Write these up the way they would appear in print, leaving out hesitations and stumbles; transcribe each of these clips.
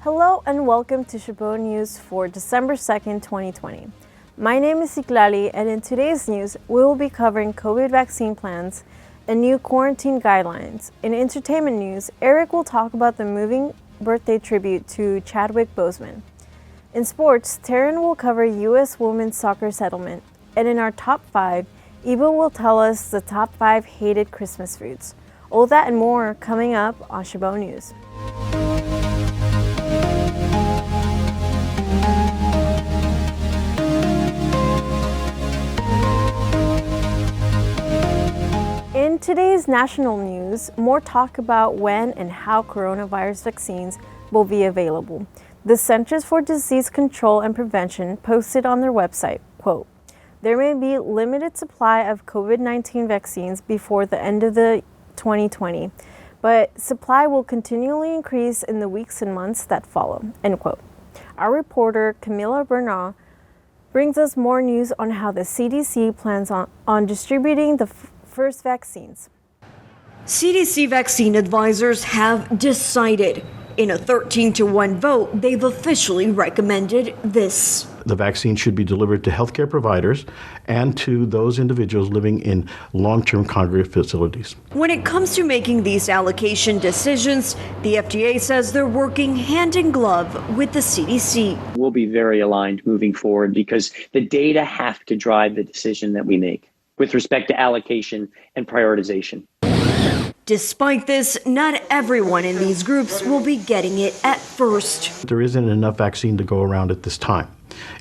Hello and welcome to Chabot News for December 2nd, 2020. My name is Siklali, and in today's news, we will be covering COVID vaccine plans and new quarantine guidelines. In entertainment news, Eric will talk about the moving birthday tribute to Chadwick Boseman. In sports, Taryn will cover U.S. women's soccer settlement. And in our top 5, Eva will tell us the top 5 hated Christmas foods. All that and more coming up on Chabot News. In today's national news, more talk about when and how coronavirus vaccines will be available. The Centers for Disease Control and Prevention posted on their website, quote, "There may be limited supply of COVID-19 vaccines before the end of the 2020, but supply will continually increase in the weeks and months that follow," end quote. Our reporter, Camila Bernal, brings us more news on how the CDC plans on distributing the first vaccines. CDC vaccine advisors have decided. In a 13-1 vote, they've officially recommended this. The vaccine should be delivered to healthcare providers and to those individuals living in long-term congregate facilities. When it comes to making these allocation decisions, the FDA says they're working hand in glove with the CDC. We'll be very aligned moving forward because the data have to drive the decision that we make with respect to allocation and prioritization. Despite this, not everyone in these groups will be getting it at first. There isn't enough vaccine to go around at this time.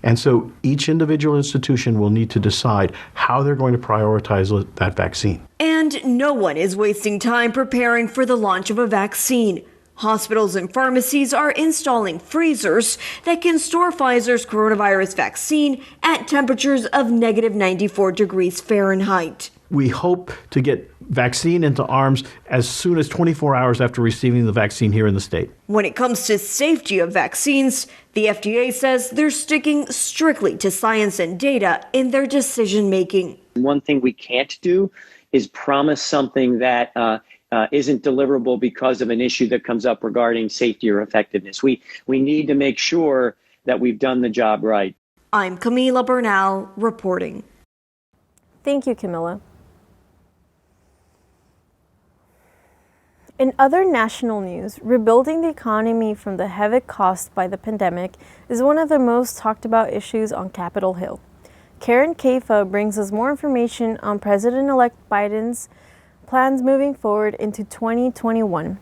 And so each individual institution will need to decide how they're going to prioritize that vaccine. And no one is wasting time preparing for the launch of a vaccine. Hospitals and pharmacies are installing freezers that can store Pfizer's coronavirus vaccine at temperatures of -94 degrees Fahrenheit. We hope to get vaccine into arms as soon as 24 hours after receiving the vaccine here in the state. When it comes to safety of vaccines, the FDA says they're sticking strictly to science and data in their decision making. One thing we can't do is promise something that isn't deliverable because of an issue that comes up regarding safety or effectiveness. We need to make sure that we've done the job right. I'm Camila Bernal reporting. Thank you, Camila. In other national news, rebuilding the economy from the havoc caused by the pandemic is one of the most talked about issues on Capitol Hill. Karen Kaifa brings us more information on President-elect Biden's plans moving forward into 2021.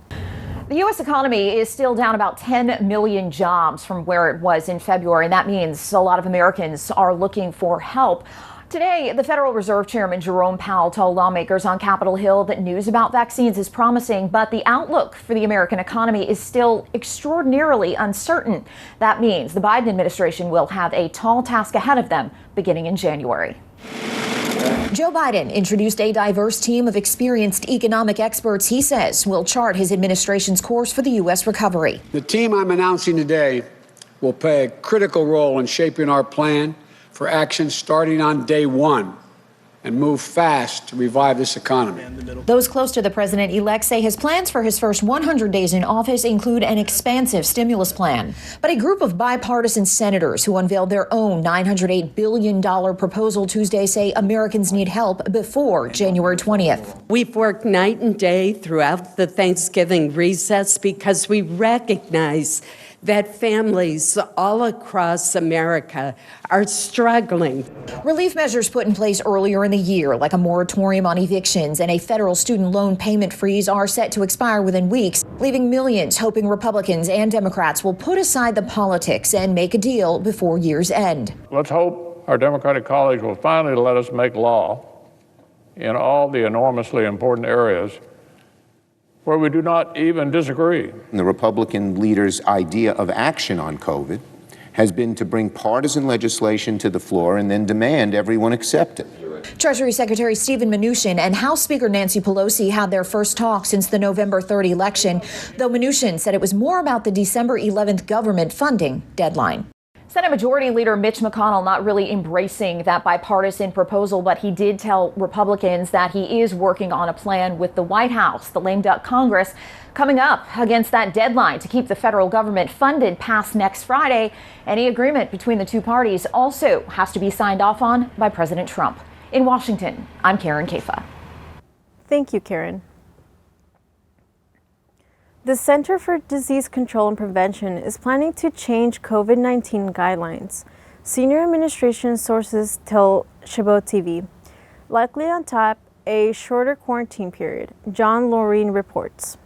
The U.S. economy is still down about 10 million jobs from where it was in February, and that means a lot of Americans are looking for help. Today, the Federal Reserve Chairman Jerome Powell told lawmakers on Capitol Hill that news about vaccines is promising, but the outlook for the American economy is still extraordinarily uncertain. That means the Biden administration will have a tall task ahead of them beginning in January. Joe Biden introduced a diverse team of experienced economic experts he says will chart his administration's course for the U.S. recovery. The team I'm announcing today will play a critical role in shaping our plan for action starting on day one and move fast to revive this economy. Those close to the president-elect say his plans for his first 100 days in office include an expansive stimulus plan. But a group of bipartisan senators who unveiled their own $908 billion proposal Tuesday say Americans need help before January 20th. We've worked night and day throughout the Thanksgiving recess because we recognize that families all across America are struggling. Relief measures put in place earlier in the year, like a moratorium on evictions and a federal student loan payment freeze, are set to expire within weeks, leaving millions hoping Republicans and Democrats will put aside the politics and make a deal before year's end. Let's hope our Democratic colleagues will finally let us make law in all the enormously important areas where we do not even disagree. The Republican leader's idea of action on COVID has been to bring partisan legislation to the floor and then demand everyone accept it. Treasury Secretary Steven Mnuchin and House Speaker Nancy Pelosi had their first talk since the November 3rd election, though Mnuchin said it was more about the December 11th government funding deadline. Senate Majority Leader Mitch McConnell not really embracing that bipartisan proposal, but he did tell Republicans that he is working on a plan with the White House. The lame duck Congress coming up against that deadline to keep the federal government funded past next Friday. Any agreement between the two parties also has to be signed off on by President Trump. In Washington, I'm Karen Kafa. Thank you, Karen. The Center for Disease Control and Prevention is planning to change COVID-19 guidelines. Senior administration sources tell Chabot TV. Likely on top, a shorter quarantine period. John Loreen reports.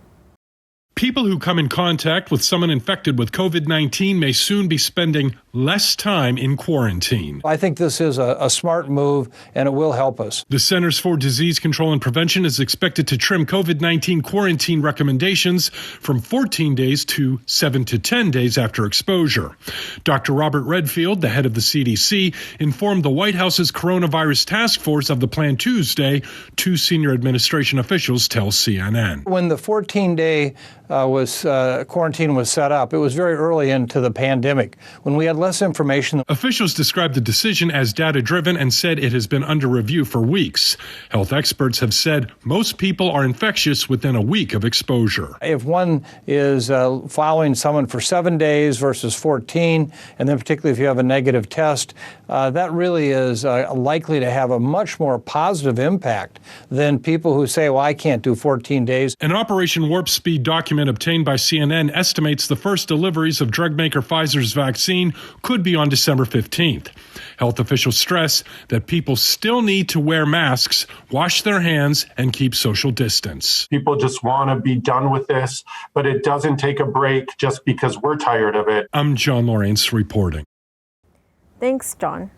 People who come in contact with someone infected with COVID-19 may soon be spending less time in quarantine. I think this is a smart move, and it will help us. The Centers for Disease Control and Prevention is expected to trim COVID-19 quarantine recommendations from 14 days to 7 to 10 days after exposure. Dr. Robert Redfield, the head of the CDC, informed the White House's coronavirus task force of the plan Tuesday. Two senior administration officials tell CNN. When the 14-day quarantine was set up, it was very early into the pandemic, when we had less information. Officials described the decision as data-driven and said it has been under review for weeks. Health experts have said most people are infectious within a week of exposure. If one is following someone for 7 days versus 14, and then particularly if you have a negative test, that really is likely to have a much more positive impact than people who say, well, I can't do 14 days. An Operation Warp Speed document obtained by CNN estimates the first deliveries of drug maker Pfizer's vaccine could be on December 15th. Health officials stress that people still need to wear masks, wash their hands, and keep social distance. People just want to be done with this, but it doesn't take a break just because we're tired of it. I'm John Lawrence reporting. Thanks, John.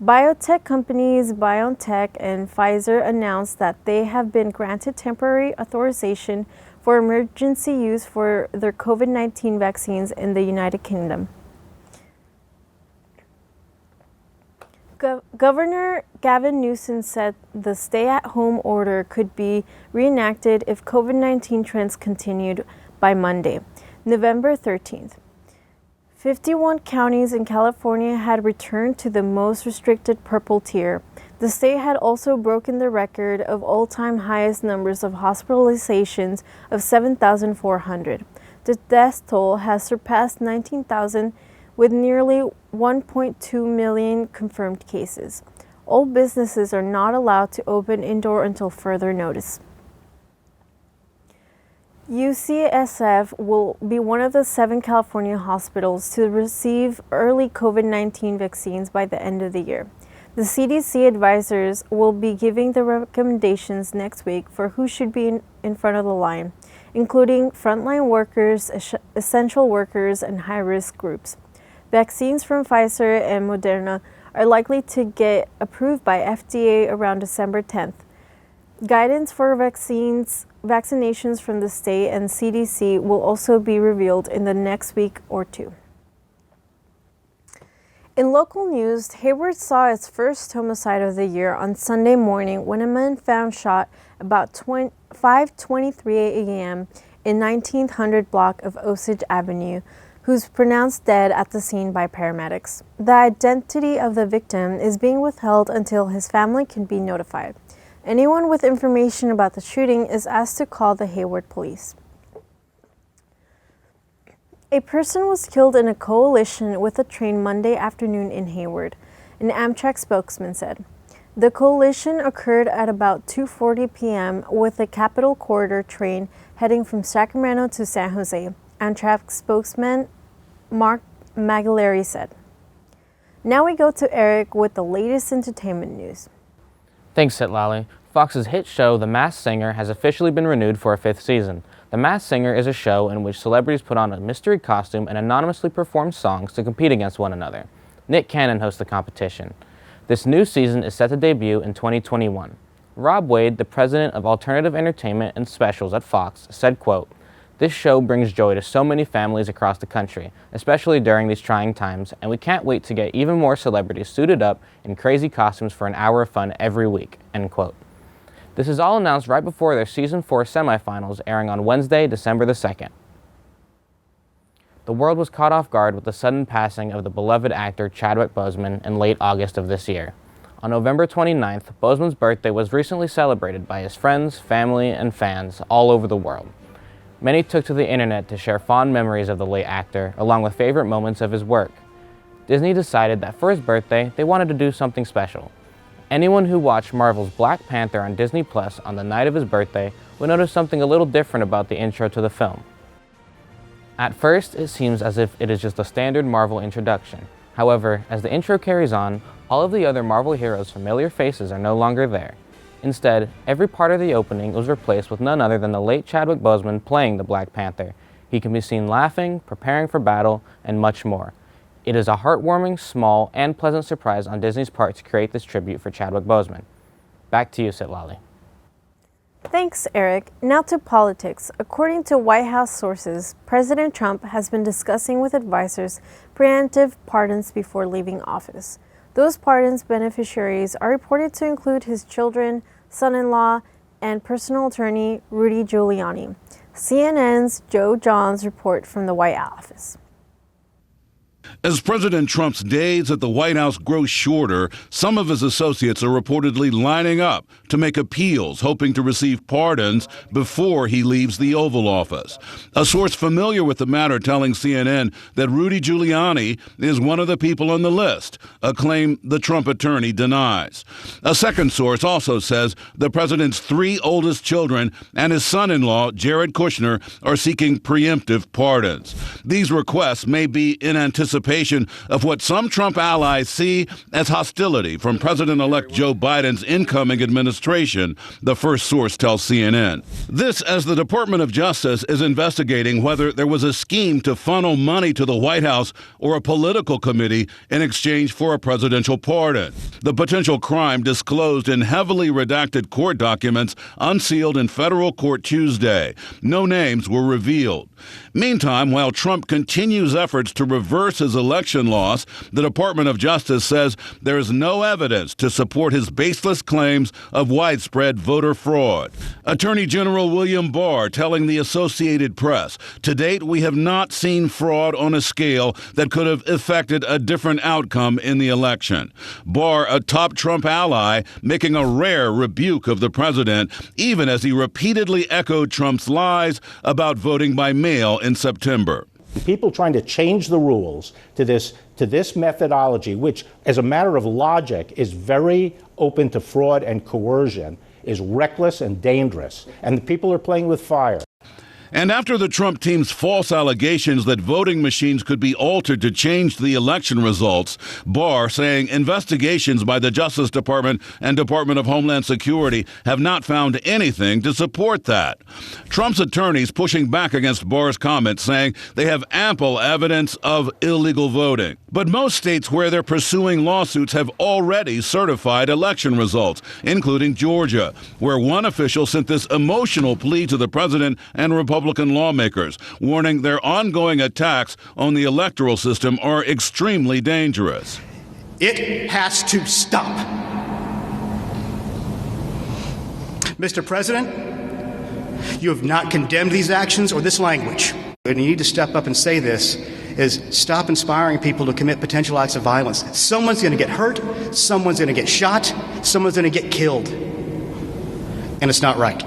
Biotech companies BioNTech and Pfizer announced that they have been granted temporary authorization for emergency use for their COVID-19 vaccines in the United Kingdom. Governor Gavin Newsom said the stay-at-home order could be reenacted if COVID-19 trends continued by Monday, November 13th. 51 counties in California had returned to the most restricted purple tier. The state had also broken the record of all-time highest numbers of hospitalizations of 7,400. The death toll has surpassed 19,000 with nearly 1.2 million confirmed cases. All businesses are not allowed to open indoor until further notice. UCSF will be one of the 7 California hospitals to receive early COVID-19 vaccines by the end of the year. The CDC advisors will be giving the recommendations next week for who should be in front of the line, including frontline workers, essential workers, and high-risk groups. Vaccines from Pfizer and Moderna are likely to get approved by FDA around December 10th. Guidance for vaccinations from the state and CDC will also be revealed in the next week or two. In local news, Hayward saw its first homicide of the year on Sunday morning when a man found shot about 5:23 a.m. in 1900 block of Osage Avenue, who's pronounced dead at the scene by paramedics. The identity of the victim is being withheld until his family can be notified. Anyone with information about the shooting is asked to call the Hayward police. A person was killed in a collision with a train Monday afternoon in Hayward, an Amtrak spokesman said. The collision occurred at about 2:40 p.m. with a Capital Corridor train heading from Sacramento to San Jose, Amtrak spokesman Mark Magallari said. Now we go to Eric with the latest entertainment news. Thanks, Sitlali. Fox's hit show, The Masked Singer, has officially been renewed for a 5th season. The Masked Singer is a show in which celebrities put on a mystery costume and anonymously perform songs to compete against one another. Nick Cannon hosts the competition. This new season is set to debut in 2021. Rob Wade, the president of Alternative Entertainment and Specials at Fox, said, quote, "This show brings joy to so many families across the country, especially during these trying times, and we can't wait to get even more celebrities suited up in crazy costumes for an hour of fun every week," end quote. This is all announced right before their Season 4 semifinals airing on Wednesday, December the 2nd. The world was caught off guard with the sudden passing of the beloved actor Chadwick Boseman in late August of this year. On November 29th, Boseman's birthday was recently celebrated by his friends, family, and fans all over the world. Many took to the internet to share fond memories of the late actor, along with favorite moments of his work. Disney decided that for his birthday, they wanted to do something special. Anyone who watched Marvel's Black Panther on Disney Plus on the night of his birthday would notice something a little different about the intro to the film. At first, it seems as if it is just a standard Marvel introduction. However, as the intro carries on, all of the other Marvel heroes' familiar faces are no longer there. Instead, every part of the opening was replaced with none other than the late Chadwick Boseman playing the Black Panther. He can be seen laughing, preparing for battle, and much more. It is a heartwarming, small, and pleasant surprise on Disney's part to create this tribute for Chadwick Boseman. Back to you, Citlali. Thanks, Eric. Now to politics. According to White House sources, President Trump has been discussing with advisors preemptive pardons before leaving office. Those pardons beneficiaries are reported to include his children, son-in-law, and personal attorney Rudy Giuliani. CNN's Joe Johns report from the White Office. As President Trump's days at the White House grow shorter, some of his associates are reportedly lining up to make appeals, hoping to receive pardons before he leaves the Oval Office. A source familiar with the matter telling CNN that Rudy Giuliani is one of the people on the list, a claim the Trump attorney denies. A second source also says the president's 3 oldest children and his son-in-law, Jared Kushner, are seeking preemptive pardons. These requests may be in anticipation of what some Trump allies see as hostility from President-elect Joe Biden's incoming administration, the first source tells CNN. This as the Department of Justice is investigating whether there was a scheme to funnel money to the White House or a political committee in exchange for a presidential pardon. The potential crime disclosed in heavily redacted court documents unsealed in federal court Tuesday. No names were revealed. Meantime, while Trump continues efforts to reverse his election loss, the Department of Justice says there is no evidence to support his baseless claims of widespread voter fraud. Attorney General William Barr telling the Associated Press, "To date, we have not seen fraud on a scale that could have affected a different outcome in the election." Barr, a top Trump ally, making a rare rebuke of the president, even as he repeatedly echoed Trump's lies about voting by mail in September. People trying to change the rules to this methodology, which, as a matter of logic, is very open to fraud and coercion, is reckless and dangerous. And the people are playing with fire. And after the Trump team's false allegations that voting machines could be altered to change the election results, Barr saying investigations by the Justice Department and Department of Homeland Security have not found anything to support that. Trump's attorneys pushing back against Barr's comments, saying they have ample evidence of illegal voting. But most states where they're pursuing lawsuits have already certified election results, including Georgia, where one official sent this emotional plea to the president and Republican lawmakers, warning their ongoing attacks on the electoral system are extremely dangerous. It has to stop. Mr. President, you have not condemned these actions or this language. And you need to step up and say this, is stop inspiring people to commit potential acts of violence. Someone's going to get hurt, someone's going to get shot, someone's going to get killed. And it's not right.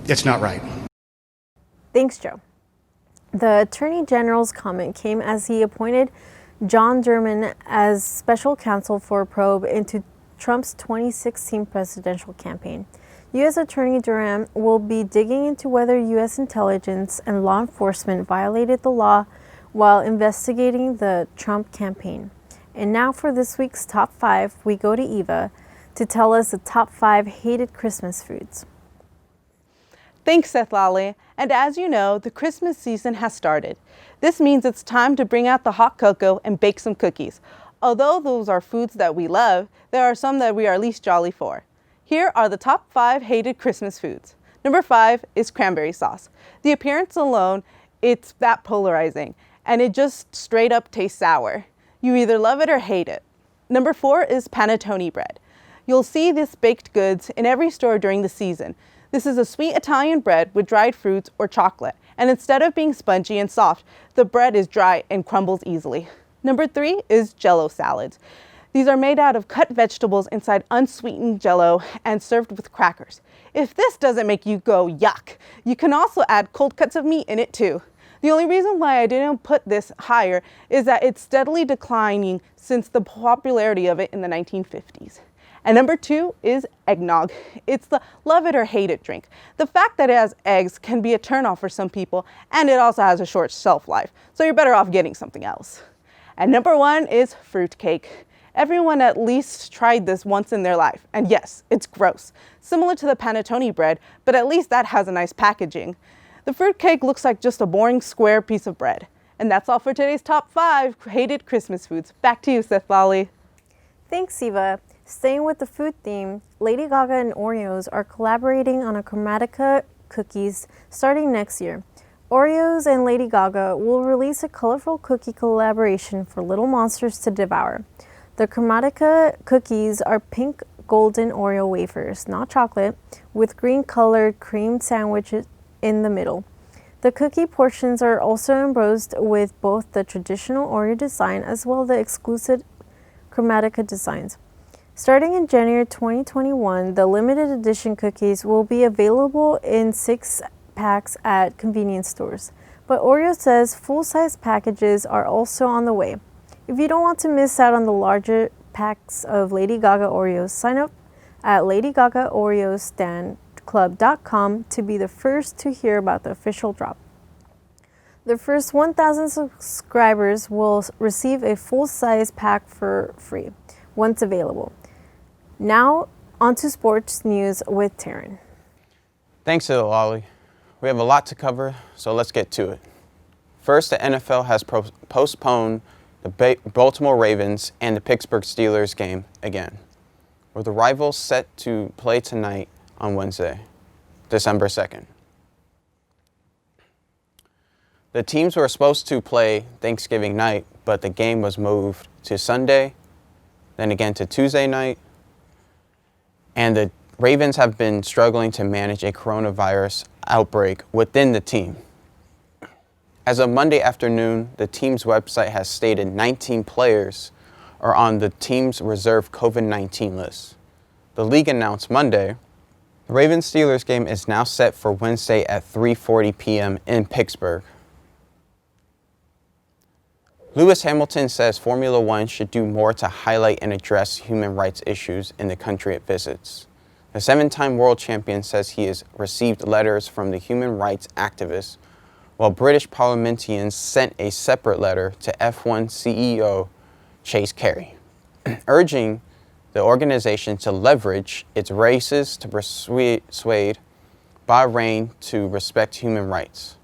It's not right. Thanks, Joe. The Attorney General's comment came as he appointed John Durham as special counsel for a probe into Trump's 2016 presidential campaign. U.S. Attorney Durham will be digging into whether U.S. intelligence and law enforcement violated the law while investigating the Trump campaign. And now for this week's Top 5, we go to Eva to tell us the top 5 hated Christmas foods. Thanks, Citlali. And as you know, the Christmas season has started. This means it's time to bring out the hot cocoa and bake some cookies. Although those are foods that we love, there are some that we are least jolly for. Here are the top 5 hated Christmas foods. Number 5 is cranberry sauce. The appearance alone, it's that polarizing, and it just straight up tastes sour. You either love it or hate it. Number 4 is panettone bread. You'll see this baked goods in every store during the season. This is a sweet Italian bread with dried fruits or chocolate, and instead of being spongy and soft, the bread is dry and crumbles easily. Number 3 is Jell-O salads. These are made out of cut vegetables inside unsweetened Jell-O and served with crackers. If this doesn't make you go yuck, you can also add cold cuts of meat in it too. The only reason why I didn't put this higher is that it's steadily declining since the popularity of it in the 1950s. And number 2 is eggnog. It's the love it or hate it drink. The fact that it has eggs can be a turnoff for some people, and it also has a short shelf life, so you're better off getting something else. And number 1 is fruitcake. Everyone at least tried this once in their life, and yes, it's gross. Similar to the panettone bread, but at least that has a nice packaging. The fruitcake looks like just a boring square piece of bread. And that's all for today's top 5 hated Christmas foods. Back to you, Seth Lally. Thanks, Eva. Staying with the food theme, Lady Gaga and Oreos are collaborating on a Chromatica cookies starting next year. Oreos and Lady Gaga will release a colorful cookie collaboration for little monsters to devour. The Chromatica cookies are pink golden Oreo wafers, not chocolate, with green colored cream sandwiches in the middle. The cookie portions are also embossed with both the traditional Oreo design as well as the exclusive Chromatica designs. Starting in January 2021, the limited edition cookies will be available in 6 packs at convenience stores. But Oreo says full-size packages are also on the way. If you don't want to miss out on the larger packs of Lady Gaga Oreos, sign up at LadyGagaOreosStandClub.com to be the first to hear about the official drop. The first 1,000 subscribers will receive a full-size pack for free once available. Now, on to sports news with Taryn. Thanks, Lolly. We have a lot to cover, so let's get to it. First, the NFL has postponed the Baltimore Ravens and the Pittsburgh Steelers game again, with the rivals set to play tonight on Wednesday, December 2nd. The teams were supposed to play Thanksgiving night, but the game was moved to Sunday, then again to Tuesday night, and the Ravens have been struggling to manage a coronavirus outbreak within the team. As of Monday afternoon, the team's website has stated 19 players are on the team's reserve COVID-19 list. The league announced Monday, the Ravens-Steelers game is now set for Wednesday at 3:40 p.m. in Pittsburgh. Lewis Hamilton says Formula One should do more to highlight and address human rights issues in the country it visits. The 7-time world champion says he has received letters from the human rights activists, while British parliamentarians sent a separate letter to F1 CEO Chase Carey, urging the organization to leverage its races to persuade Bahrain to respect human rights.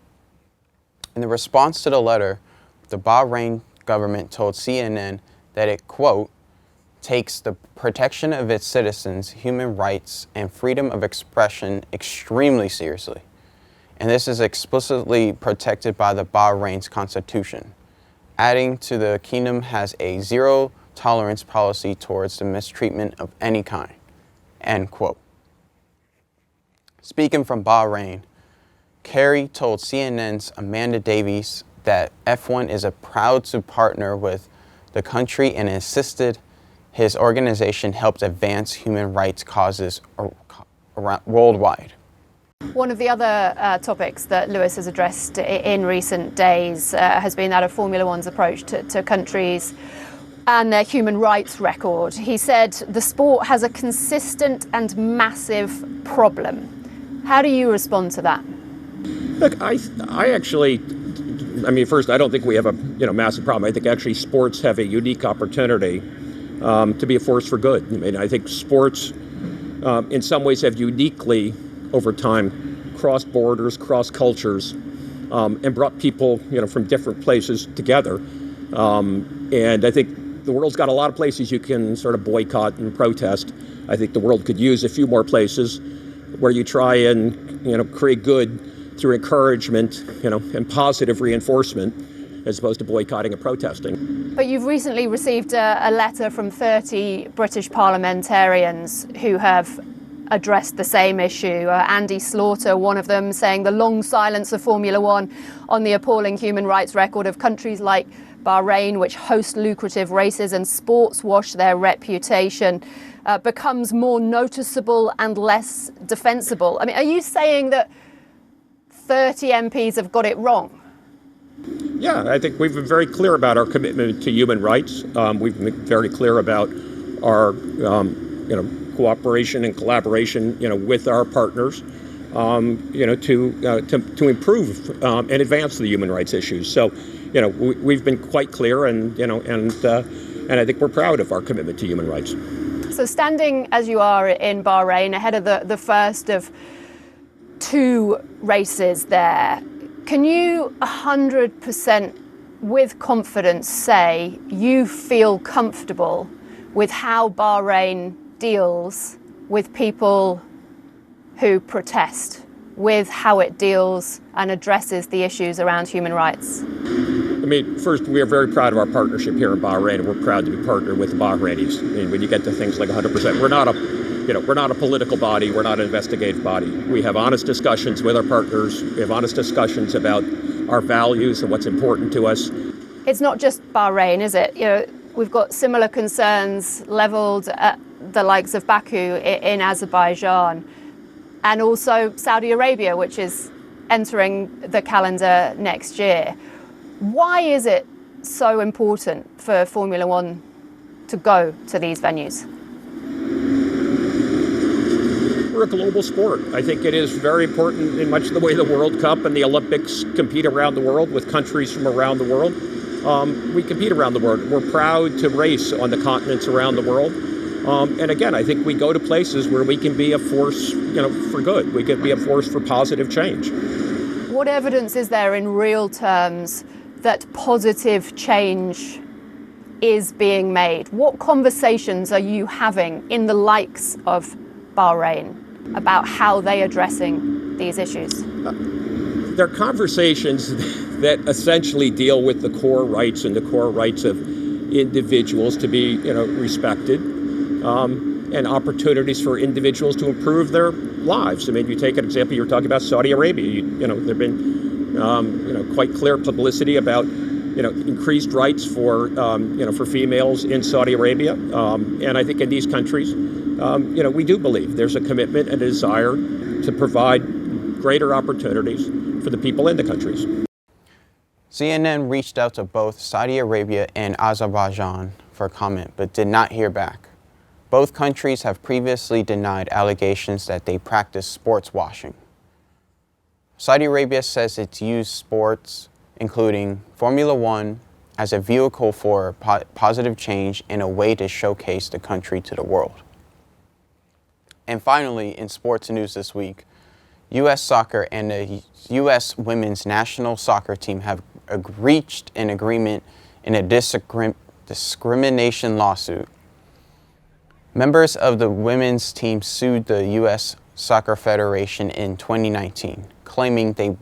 In the response to the letter, the Bahrain government told CNN that it, quote, takes the protection of its citizens, human rights, and freedom of expression extremely seriously. And this is explicitly protected by the Bahrain's constitution, adding to the kingdom has a zero-tolerance policy towards the mistreatment of any kind, end quote. Speaking from Bahrain, Carey told CNN's Amanda Davies that F1 is proud to partner with the country and insisted his organization helps advance human rights causes worldwide. One of the other topics that Lewis has addressed in recent days has been that of Formula One's approach to countries and their human rights record. He said the sport has a consistent and massive problem. How do you respond to that? Look, I mean, first, I don't think we have a massive problem. I think actually sports have a unique opportunity to be a force for good. I mean, I think sports in some ways have uniquely, over time, crossed borders, crossed cultures, and brought people from different places together. And I think the world's got a lot of places you can sort of boycott and protest. I think the world could use a few more places where you try and create good through encouragement, and positive reinforcement, as opposed to boycotting and protesting. But you've recently received a letter from 30 British parliamentarians who have addressed the same issue. Andy Slaughter, one of them, saying the long silence of Formula One on the appalling human rights record of countries like Bahrain, which host lucrative races and sports wash their reputation, becomes more noticeable and less defensible. I mean, are you saying that 30 MPs have got it wrong? Yeah, I think we've been very clear about our commitment to human rights. We've been very clear about our, cooperation and collaboration, with our partners, to improve and advance the human rights issues. So, we've been quite clear, and I think we're proud of our commitment to human rights. So, standing as you are in Bahrain ahead of the first of 2 races there, can you 100% with confidence say you feel comfortable with how Bahrain deals with people who protest, with how it deals and addresses the issues around human rights? I mean, first, we are very proud of our partnership here in Bahrain, and we're proud to be partnered with the Bahrainis. I mean, when you get to things like 100%, we're not a political body, we're not an investigative body. We have honest discussions with our partners, we have honest discussions about our values and what's important to us. It's not just Bahrain, is it? We've got similar concerns leveled at the likes of Baku in Azerbaijan, and also Saudi Arabia, which is entering the calendar next year. Why is it so important for Formula One to go to these venues? We're a global sport. I think it is very important in much the way the World Cup and the Olympics compete around the world with countries from around the world. We compete around the world. We're proud to race on the continents around the world. And again, I think we go to places where we can be a force, for good. We can be a force for positive change. What evidence is there in real terms that positive change is being made? What conversations are you having in the likes of Bahrain about how they're addressing these issues? There are conversations that essentially deal with the core rights and the core rights of individuals to be, respected, and opportunities for individuals to improve their lives. I mean, you take an example, you're talking about Saudi Arabia. There've been, quite clear publicity about, increased rights for females in Saudi Arabia. And I think in these countries, we do believe there's a commitment and a desire to provide greater opportunities for the people in the countries. CNN reached out to both Saudi Arabia and Azerbaijan for comment, but did not hear back. Both countries have previously denied allegations that they practice sports washing. Saudi Arabia says it's used sports, including Formula One, as a vehicle for positive change and a way to showcase the country to the world. And finally, in sports news this week, U.S. Soccer and the U.S. Women's National Soccer Team have reached an agreement in a discrimination lawsuit. Members of the women's team sued the U.S. Soccer Federation in 2019, claiming they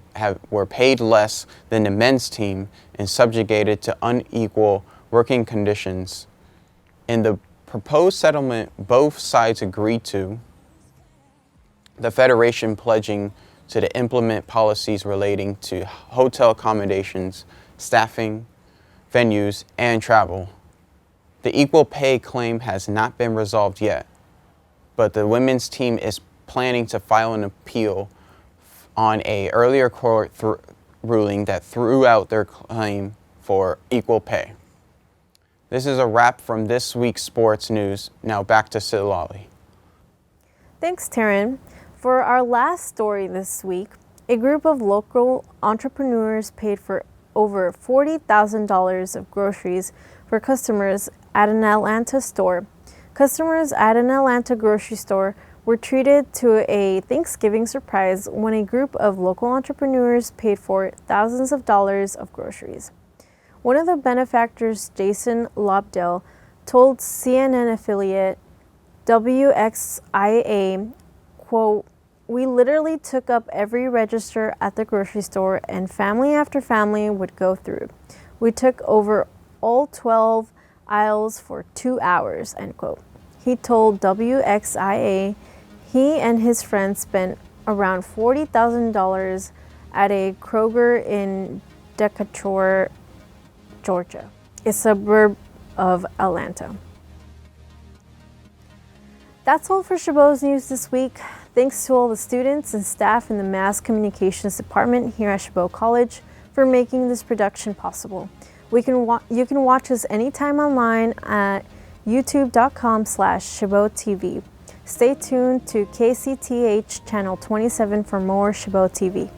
were paid less than the men's team and subjugated to unequal working conditions. In the proposed settlement both sides agreed to, the Federation pledging to implement policies relating to hotel accommodations, staffing, venues, and travel. The equal pay claim has not been resolved yet, but the women's team is planning to file an appeal on an earlier court ruling that threw out their claim for equal pay. This is a wrap from this week's sports news. Now back to Silali. Thanks, Taryn. For our last story this week, a group of local entrepreneurs paid for over $40,000 of groceries for customers at an Atlanta store. Customers at an Atlanta grocery store were treated to a Thanksgiving surprise when a group of local entrepreneurs paid for thousands of dollars of groceries. One of the benefactors, Jason Lobdell, told CNN affiliate WXIA, quote, "We literally took up every register at the grocery store and family after family would go through. We took over all 12 aisles for 2 hours," end quote. He told WXIA He and his friends spent around $40,000 at a Kroger in Decatur, Georgia, a suburb of Atlanta. That's all for Chabot's News this week. Thanks to all the students and staff in the Mass Communications Department here at Chabot College for making this production possible. You can watch us anytime online at youtube.com/ChabotTV. Stay tuned to KCTH Channel 27 for more Chabot TV.